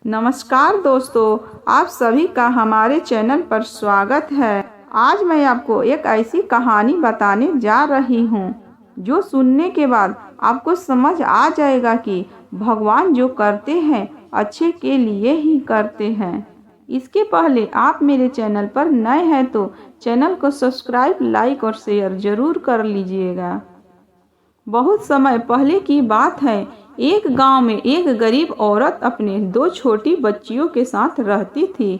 नमस्कार दोस्तों, आप सभी का हमारे चैनल पर स्वागत है। आज मैं आपको एक ऐसी कहानी बताने जा रही हूँ जो सुनने के बाद आपको समझ आ जाएगा कि भगवान जो करते हैं अच्छे के लिए ही करते हैं। इसके पहले आप मेरे चैनल पर नए हैं तो चैनल को सब्सक्राइब, लाइक और शेयर ज़रूर कर लीजिएगा। बहुत समय पहले की बात है। एक गांव में एक गरीब औरत अपने दो छोटी बच्चियों के साथ रहती थी।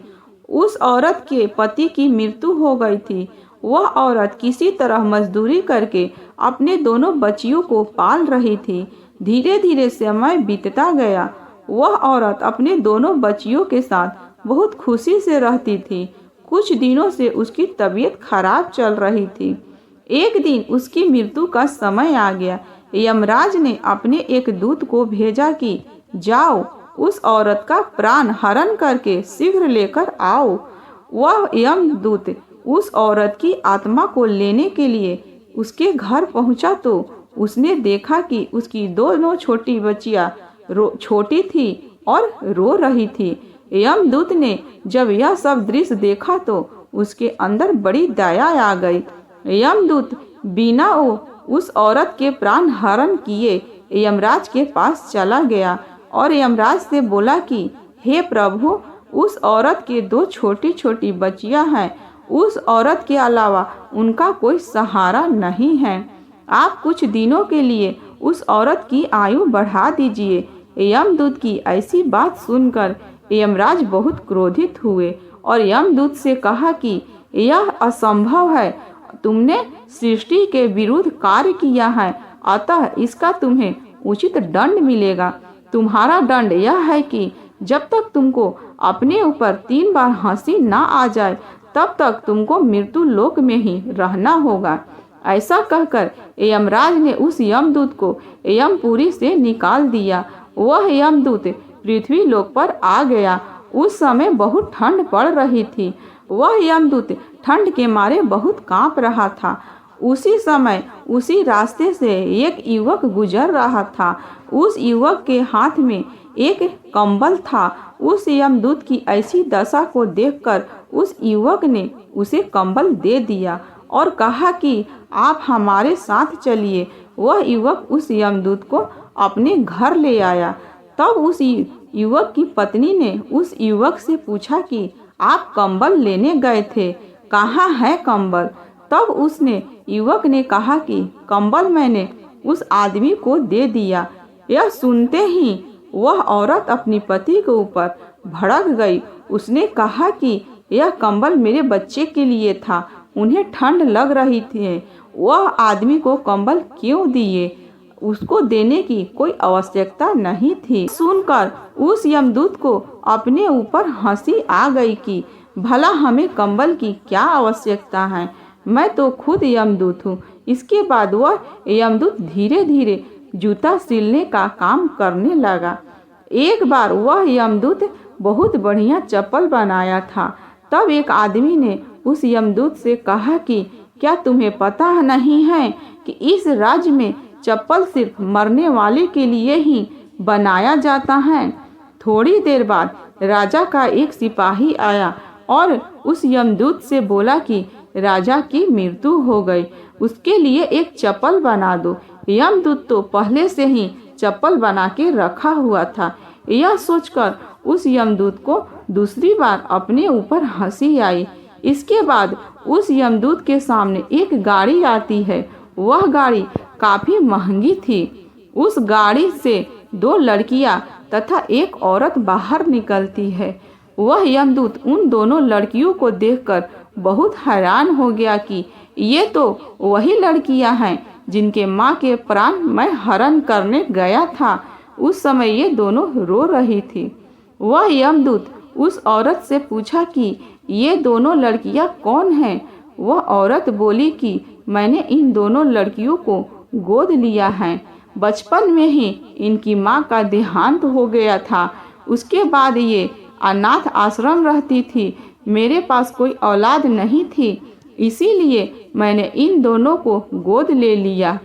उस औरत के पति की मृत्यु हो गई थी। वह औरत किसी तरह मजदूरी करके अपने दोनों बच्चियों को पाल रही थी। धीरे धीरे समय बीतता गया। वह औरत अपने दोनों बच्चियों के साथ बहुत खुशी से रहती थी। कुछ दिनों से उसकी तबीयत खराब चल रही थी। एक दिन उसकी मृत्यु का समय आ गया। यमराज ने अपने एक दूत को भेजा कि जाओ, उस औरत का प्राण हरण करके शीघ्र लेकर आओ। वह यमदूत उस औरत की आत्मा को लेने के लिए उसके घर पहुंचा तो उसने देखा कि उसकी दोनों छोटी बच्चियां छोटी थी और रो रही थी। यमदूत ने जब यह सब दृश्य देखा तो उसके अंदर बड़ी दया आ गई। यमदूत बिना उस औरत के प्राण हरण किए यमराज के पास चला गया और यमराज से बोला कि हे प्रभु, उस औरत के दो छोटी छोटी बच्चियां हैं। उस औरत के अलावा उनका कोई सहारा नहीं है। आप कुछ दिनों के लिए उस औरत की आयु बढ़ा दीजिए। यमदूत की ऐसी बात सुनकर यमराज बहुत क्रोधित हुए और यमदूत से कहा कि यह असंभव है। तुमने सृष्टि के विरुद्ध कार्य किया है, अतः इसका तुम्हें उचित दंड मिलेगा। तुम्हारा दंड यह है कि जब तक तुमको अपने ऊपर 3 बार हंसी ना आ जाए तब तक तुमको मृत्यु लोक में ही रहना होगा। ऐसा कहकर यमराज ने उस यमदूत को यमपुरी से निकाल दिया। वह यमदूत पृथ्वी लोक पर आ गया। उस समय बहुत ठंड पड़ रही थी। वह यमदूत ठंड के मारे बहुत कांप रहा था। उसी समय उसी रास्ते से एक युवक गुजर रहा था। उस युवक के हाथ में एक कंबल था। उस यमदूत की ऐसी दशा को देखकर उस युवक ने उसे कंबल दे दिया और कहा कि आप हमारे साथ चलिए। वह युवक उस यमदूत को अपने घर ले आया। तब उस युवक की पत्नी ने उस युवक से पूछा कि आप कंबल लेने गए थे, कहाँ है कंबल? तब उसने युवक ने कहा कि कंबल मैंने उस आदमी को दे दिया। यह सुनते ही वह औरत अपनी पति के ऊपर भड़क गई। उसने कहा कि यह कंबल मेरे बच्चे के लिए था, उन्हें ठंड लग रही थी। वह आदमी को कंबल क्यों दिए? उसको देने की कोई आवश्यकता नहीं थी। सुनकर उस यमदूत को अपने ऊपर हंसी आ गई कि भला हमें कंबल की क्या आवश्यकता है, मैं तो खुद यमदूत हूँ। इसके बाद वह यमदूत धीरे धीरे जूता सिलने का काम करने लगा। एक बार वह यमदूत बहुत बढ़िया चप्पल बनाया था। तब एक आदमी ने उस यमदूत से कहा कि क्या तुम्हें पता नहीं है कि इस राज्य में चप्पल सिर्फ मरने वाले के लिए ही बनाया जाता है। थोड़ी देर बाद राजा का एक सिपाही आया और उस यमदूत से बोला कि राजा की मृत्यु हो गई, उसके लिए एक चप्पल बना दो। यमदूत तो पहले से ही चप्पल बना के रखा हुआ था। यह सोचकर उस यमदूत को दूसरी बार अपने ऊपर हंसी आई। इसके बाद उस यमदूत के सामने एक गाड़ी आती है। वह गाड़ी काफी महंगी थी। उस गाड़ी से 2 लड़कियां तथा एक औरत बाहर निकलती है। वह यमदूत उन दोनों लड़कियों को देखकर बहुत हैरान हो गया कि ये तो वही लड़कियां हैं जिनके माँ के प्राण मैं हरण करने गया था। उस समय ये दोनों रो रही थी। वह यमदूत उस औरत से पूछा कि ये दोनों लड़कियां कौन हैं? वह औरत बोली कि मैंने इन दोनों लड़कियों को गोद लिया है। बचपन में ही इनकी माँ का देहांत हो गया था। उसके बाद ये अनाथ आश्रम रहती थी। मेरे पास कोई औलाद नहीं थी, इसीलिए मैंने इन दोनों को गोद ले लिया।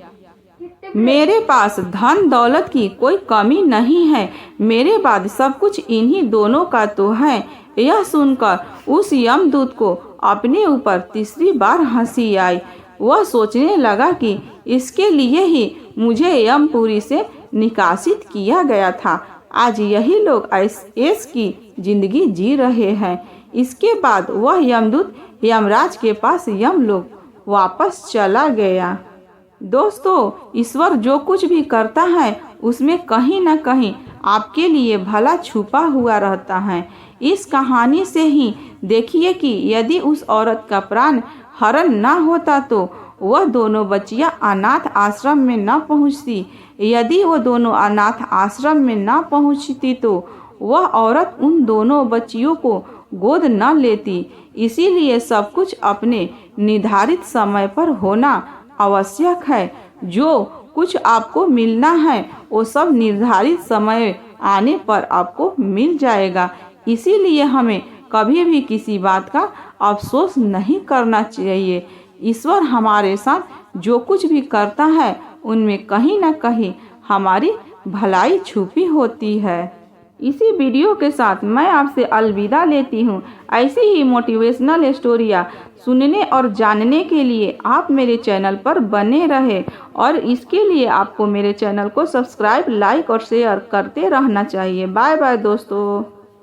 मेरे पास धन दौलत की कोई कमी नहीं है, मेरे बाद सब कुछ इन्हीं दोनों का तो है। यह सुनकर उस यमदूत को अपने ऊपर तीसरी बार हंसी आई। वह सोचने लगा कि इसके लिए ही मुझे यमपुरी से निकासित किया गया था। आज यही लोग ऐश की जिंदगी जी रहे हैं। इसके बाद वह यमदूत यमराज के पास यमलोक वापस चला गया। दोस्तों, ईश्वर जो कुछ भी करता है उसमें कहीं न कहीं आपके लिए भला छुपा हुआ रहता है। इस कहानी से ही देखिए कि यदि उस औरत का प्राण हरण न होता तो वह दोनों बच्चियां अनाथ आश्रम में न पहुंचती। यदि वो दोनों अनाथ आश्रम में न पहुंचती तो वह औरत उन दोनों बच्चियों को गोद न लेती। इसीलिए सब कुछ अपने निर्धारित समय पर होना आवश्यक है। जो कुछ आपको मिलना है वो सब निर्धारित समय आने पर आपको मिल जाएगा। इसीलिए हमें कभी भी किसी बात का अफसोस नहीं करना चाहिए। ईश्वर हमारे साथ जो कुछ भी करता है उनमें कहीं न कहीं हमारी भलाई छुपी होती है। इसी वीडियो के साथ मैं आपसे अलविदा लेती हूँ। ऐसी ही मोटिवेशनल स्टोरियाँ सुनने और जानने के लिए आप मेरे चैनल पर बने रहे और इसके लिए आपको मेरे चैनल को सब्सक्राइब, लाइक और शेयर करते रहना चाहिए। बाय बाय दोस्तों।